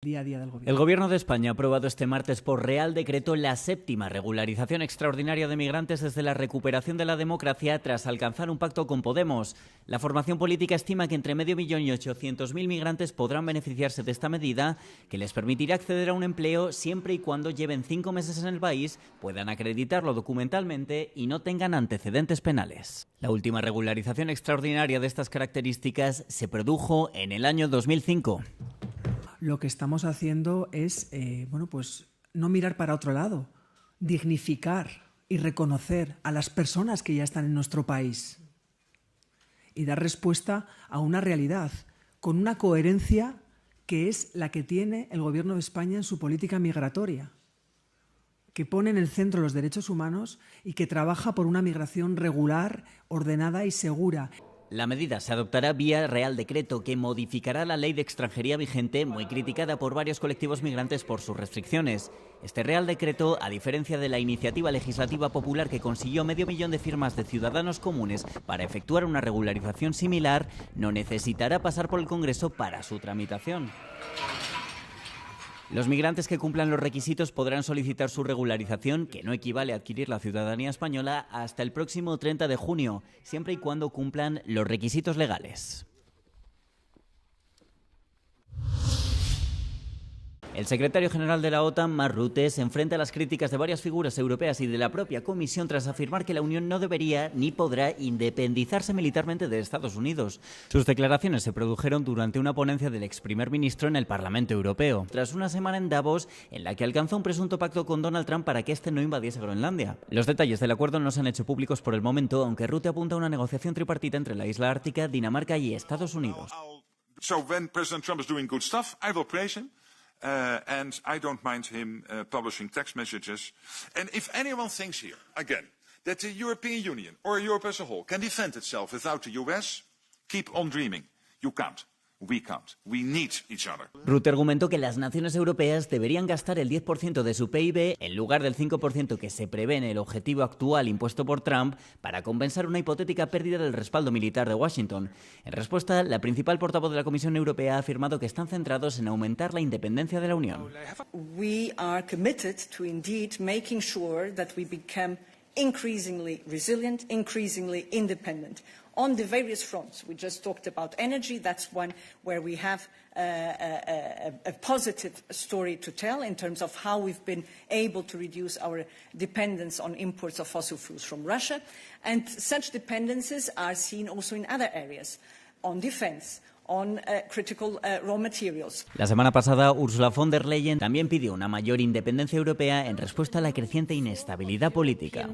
día a día del gobierno. El Gobierno de España ha aprobado este martes por Real Decreto la 7ª regularización extraordinaria de migrantes desde la recuperación de la democracia tras alcanzar un pacto con Podemos. La formación política estima que entre 500.000 y 800.000 migrantes podrán beneficiarse de esta medida, que les permitirá acceder a un empleo siempre y cuando lleven 5 meses en el país, puedan acreditarlo documentalmente y no tengan antecedentes penales. La última regularización extraordinaria de estas características se produjo en el año 2005. Lo que estamos haciendo es no mirar para otro lado, dignificar y reconocer a las personas que ya están en nuestro país y dar respuesta a una realidad con una coherencia que es la que tiene el Gobierno de España en su política migratoria, que pone en el centro los derechos humanos y que trabaja por una migración regular, ordenada y segura. La medida se adoptará vía Real Decreto, que modificará la ley de extranjería vigente, muy criticada por varios colectivos migrantes por sus restricciones. Este Real Decreto, a diferencia de la iniciativa legislativa popular que consiguió 500.000 de firmas de ciudadanos comunes para efectuar una regularización similar, no necesitará pasar por el Congreso para su tramitación. Los migrantes que cumplan los requisitos podrán solicitar su regularización, que no equivale a adquirir la ciudadanía española, hasta el próximo 30 de junio, siempre y cuando cumplan los requisitos legales. El secretario general de la OTAN, Mark Rutte, se enfrenta a las críticas de varias figuras europeas y de la propia Comisión tras afirmar que la Unión no debería ni podrá independizarse militarmente de Estados Unidos. Sus declaraciones se produjeron durante una ponencia del ex primer ministro en el Parlamento Europeo, tras una semana en Davos en la que alcanzó un presunto pacto con Donald Trump para que este no invadiese Groenlandia. Los detalles del acuerdo no se han hecho públicos por el momento, aunque Rutte apunta a una negociación tripartita entre la isla ártica, Dinamarca y Estados Unidos. And I don't mind him publishing text messages. And if anyone thinks here, again, that the European Union or Europe as a whole can defend itself without the US, keep on dreaming. You can't. We can't. We need each other. Rutte argumentó que las naciones europeas deberían gastar el 10% de su PIB en lugar del 5% que se prevé en el objetivo actual impuesto por Trump para compensar una hipotética pérdida del respaldo militar de Washington. En respuesta, la principal portavoz de la Comisión Europea ha afirmado que están centrados en aumentar la independencia de la Unión. We are committed to indeed making sure that we become increasingly resilient, increasingly independent. On the various fronts, we just talked about energy. That's one where we have a positive story to tell in terms of how we've been able to reduce our dependence on imports of fossil fuels from Russia. And such dependencies are seen also in other areas, on defense, on critical raw materials. La semana pasada, Ursula von der Leyen también pidió una mayor independencia europea en respuesta a la creciente inestabilidad política.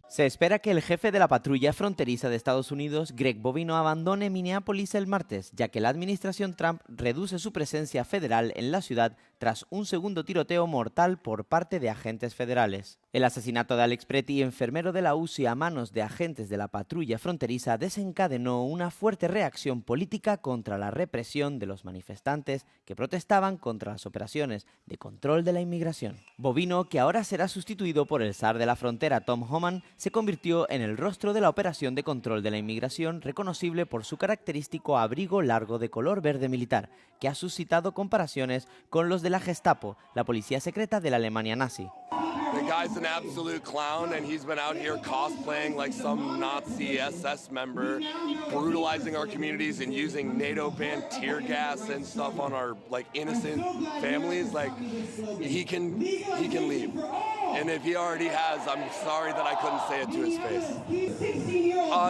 Se espera que el jefe de la patrulla fronteriza de Estados Unidos, Greg Bovino, abandone Minneapolis el martes, ya que la administración Trump reduce su presencia federal en la ciudad tras un segundo tiroteo mortal por parte de agentes federales. El asesinato de Alex Pretty, enfermero de la UCI a manos de agentes de la patrulla fronteriza, desencadenó una fuerte reacción política contra la represión de los manifestantes que protestaban contra las operaciones de control de la inmigración. Bovino, que ahora será sustituido por el zar de la frontera Tom Homan, se convirtió en el rostro de la operación de control de la inmigración, reconocible por su característico abrigo largo de color verde militar, que ha suscitado comparaciones con los de la Gestapo, la policía secreta de la Alemania nazi. The guy's an absolute clown, and he's been out here cosplaying like some Nazi SS member, brutalizing our communities and using NATO-banned tear gas and stuff on our like innocent families. Like he can leave. And if he already has, I'm sorry that I couldn't say it to his face.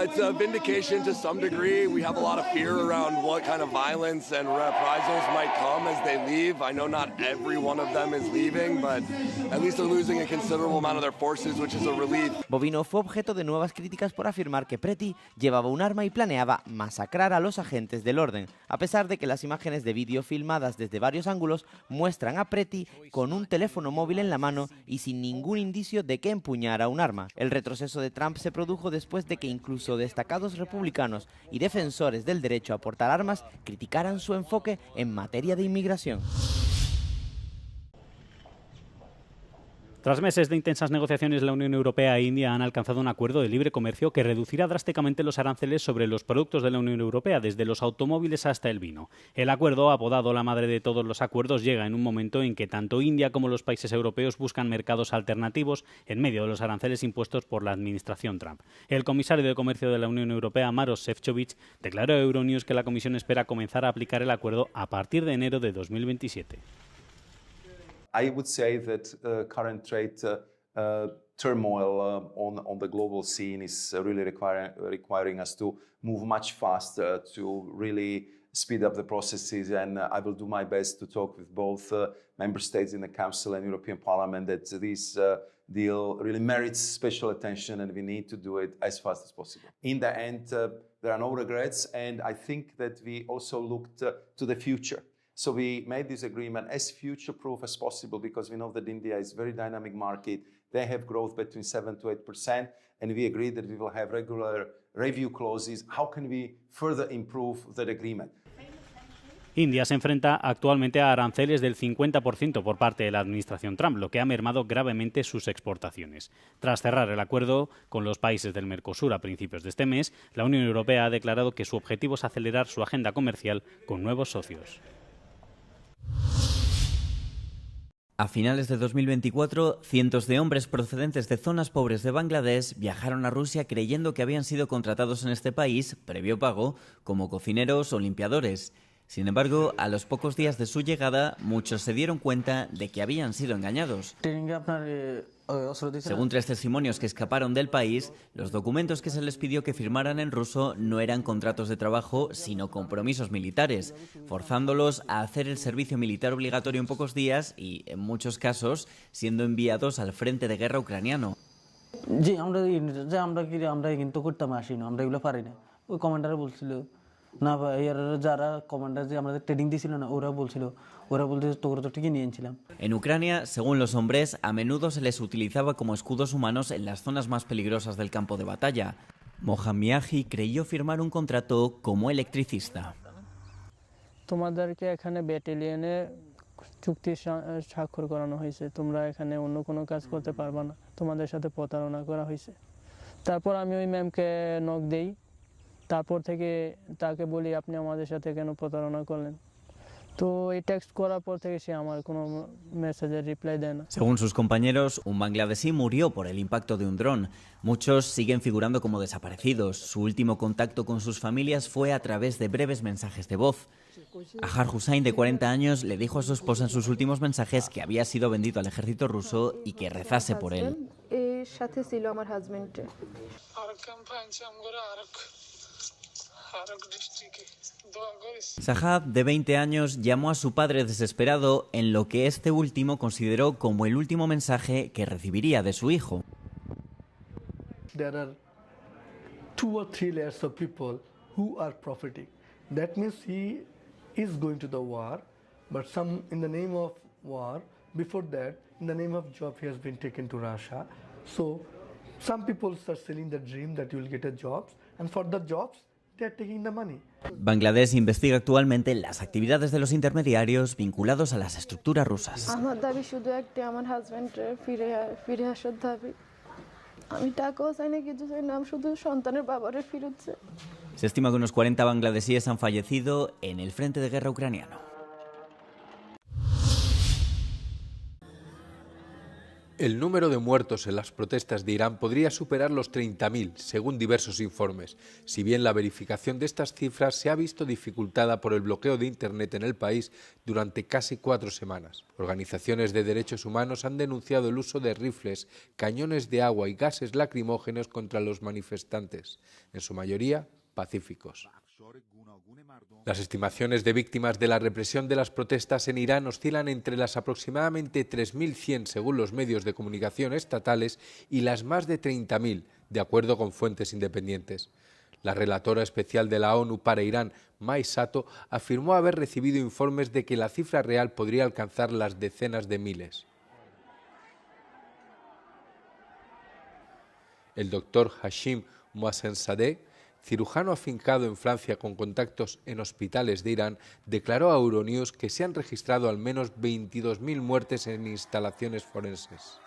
It's a vindication to some degree. We have a lot of fear around what kind of violence and reprisals might come as they leave. I know not every one of them is leaving, but at least they're losing a considerable amount of their forces, which is a relief. Bovino fue objeto de nuevas críticas por afirmar que Pretty llevaba un arma y planeaba masacrar a los agentes del orden, a pesar de que las imágenes de vídeo filmadas desde varios ángulos muestran a Pretty con un teléfono móvil en la mano y sin ningún indicio de que empuñara un arma. El retroceso de Trump se produjo después de que incluso destacados republicanos y defensores del derecho a portar armas criticaran su enfoque en materia de inmigración. Tras meses de intensas negociaciones, la Unión Europea e India han alcanzado un acuerdo de libre comercio que reducirá drásticamente los aranceles sobre los productos de la Unión Europea, desde los automóviles hasta el vino. El acuerdo, apodado la madre de todos los acuerdos, llega en un momento en que tanto India como los países europeos buscan mercados alternativos en medio de los aranceles impuestos por la administración Trump. El comisario de Comercio de la Unión Europea, Maroš Šefčovič, declaró a Euronews que la Comisión espera comenzar a aplicar el acuerdo a partir de enero de 2027. I would say that current trade turmoil on the global scene is really requiring us to move much faster to really speed up the processes, and I will do my best to talk with both member states in the Council and European Parliament that this deal really merits special attention, and we need to do it as fast as possible. In the end, there are no regrets, and I think that we also looked to the future. So we made this agreement as future-proof as possible because we know that India is a very dynamic market. They have growth between 7 to 8%, and we agreed that we will have regular review clauses. How can we further improve that agreement? India se enfrenta actualmente a aranceles del 50% por parte de la administración Trump, lo que ha mermado gravemente sus exportaciones. Tras cerrar el acuerdo con los países del Mercosur a principios de este mes, la Unión Europea ha declarado que su objetivo es acelerar su agenda comercial con nuevos socios. A finales de 2024, cientos de hombres procedentes de zonas pobres de Bangladesh viajaron a Rusia creyendo que habían sido contratados en este país, previo pago, como cocineros o limpiadores. Sin embargo, a los pocos días de su llegada, muchos se dieron cuenta de que habían sido engañados. Según 3 testimonios que escaparon del país, los documentos que se les pidió que firmaran en ruso no eran contratos de trabajo, sino compromisos militares, forzándolos a hacer el servicio militar obligatorio en pocos días y, en muchos casos, siendo enviados al frente de guerra ucraniano. En Ucrania, según los hombres, a menudo se les utilizaba como escudos humanos en las zonas más peligrosas del campo de batalla. Mohammadi creyó firmar un contrato como electricista. চুক্তি স্বাক্ষর করানো হয়েছে, তোমরা এখানে অন্য কোনো কাজ করতে পারবে না, তোমাদের সাথে প্রতারণা করা হয়েছে। তারপর আমি ওই ম্যামকে নক দেই, তারপর থেকে তাকে বলি আপনি আমাদের সাথে কেন প্রতারণা করলেন, তো এই টেক্সট করার পর থেকে সে আমার কোনো মেসেজের রিপ্লাই দেয় না। Según sus compañeros, un bangladesí murió por el impacto de un dron. Muchos siguen figurando como desaparecidos. Su último contacto con sus familias fue a través de breves mensajes de voz. Ahar Hussain, de 40 años, le dijo a su esposa en sus últimos mensajes que había sido vendido al ejército ruso y que rezase por él. Sahab, de 20 años, llamó a su padre desesperado en lo que este último consideró como el último mensaje que recibiría de su hijo. There are 2 or 3 layers of people who are profiting. That means he is going to the war, but some in the name of war, before that, in the name of job, he has been taken to Russia. So some people start selling the dream that you will get a job, and for the jobs, they are taking the money. Bangladesh investiga actualmente las actividades de los intermediarios vinculados a las estructuras rusas. Se estima que unos 40 bangladesíes han fallecido en el frente de guerra ucraniano. El número de muertos en las protestas de Irán podría superar los 30.000, según diversos informes, si bien la verificación de estas cifras se ha visto dificultada por el bloqueo de Internet en el país durante casi 4 semanas. Organizaciones de derechos humanos han denunciado el uso de rifles, cañones de agua y gases lacrimógenos contra los manifestantes, en su mayoría pacíficos. Las estimaciones de víctimas de la represión de las protestas en Irán oscilan entre las aproximadamente 3.100 según los medios de comunicación estatales y las más de 30.000, de acuerdo con fuentes independientes. La relatora especial de la ONU para Irán, Mai Sato, afirmó haber recibido informes de que la cifra real podría alcanzar las decenas de miles. El doctor Hashim Mohsensadeh, cirujano afincado en Francia con contactos en hospitales de Irán, declaró a Euronews que se han registrado al menos 22.000 muertes en instalaciones forenses.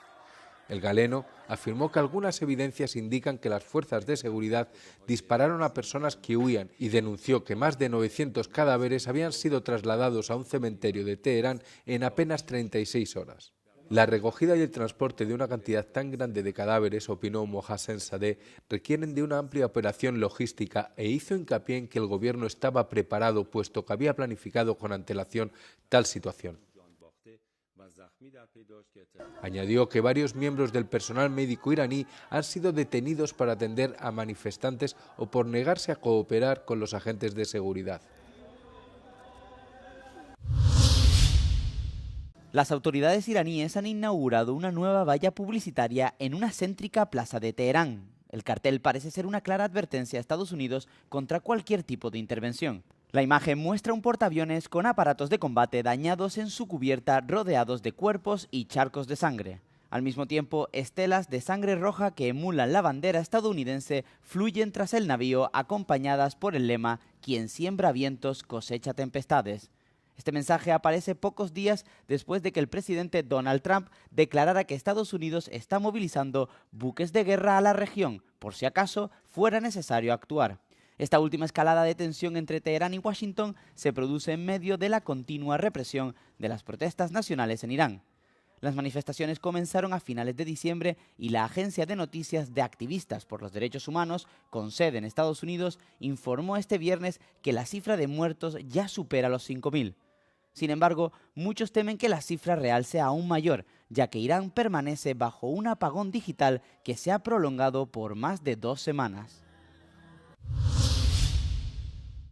El galeno afirmó que algunas evidencias indican que las fuerzas de seguridad dispararon a personas que huían y denunció que más de 900 cadáveres habían sido trasladados a un cementerio de Teherán en apenas 36 horas. La recogida y el transporte de una cantidad tan grande de cadáveres, opinó Mohsen Sadeh, requieren de una amplia operación logística e hizo hincapié en que el gobierno estaba preparado, puesto que había planificado con antelación tal situación. Añadió que varios miembros del personal médico iraní han sido detenidos para atender a manifestantes o por negarse a cooperar con los agentes de seguridad. Las autoridades iraníes han inaugurado una nueva valla publicitaria en una céntrica plaza de Teherán. El cartel parece ser una clara advertencia a Estados Unidos contra cualquier tipo de intervención. La imagen muestra un portaaviones con aparatos de combate dañados en su cubierta, rodeados de cuerpos y charcos de sangre. Al mismo tiempo, estelas de sangre roja que emulan la bandera estadounidense fluyen tras el navío, acompañadas por el lema «Quien siembra vientos cosecha tempestades». Este mensaje aparece pocos días después de que el presidente Donald Trump declarara que Estados Unidos está movilizando buques de guerra a la región, por si acaso fuera necesario actuar. Esta última escalada de tensión entre Teherán y Washington se produce en medio de la continua represión de las protestas nacionales en Irán. Las manifestaciones comenzaron a finales de diciembre y la agencia de noticias de activistas por los derechos humanos, con sede en Estados Unidos, informó este viernes que la cifra de muertos ya supera los 5.000. Sin embargo, muchos temen que la cifra real sea aún mayor, ya que Irán permanece bajo un apagón digital que se ha prolongado por más de 2 semanas.